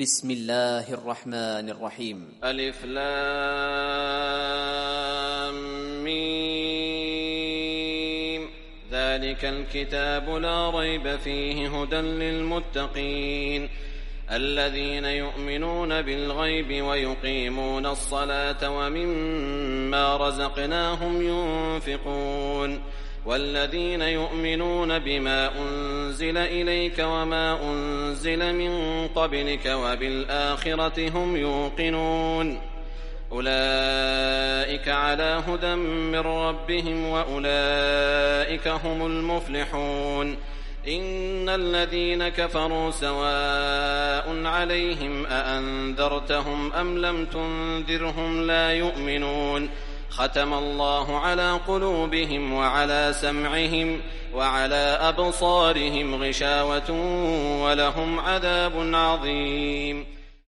بسم الله الرحمن الرحيم. ألف لام ميم. ذلك الكتاب لا ريب فيه هدى للمتقين الذين يؤمنون بالغيب ويقيمون الصلاة ومما رزقناهم ينفقون والذين يؤمنون بما أنزل إليك وما أنزل من قبلك وبالآخرة هم يوقنون أولئك على هدى من ربهم وأولئك هم المفلحون إن الذين كفروا سواء عليهم أأنذرتهم أم لم تنذرهم لا يؤمنون ختم الله على قلوبهم وعلى سمعهم وعلى أبصارهم غشاوة ولهم عذاب عظيم.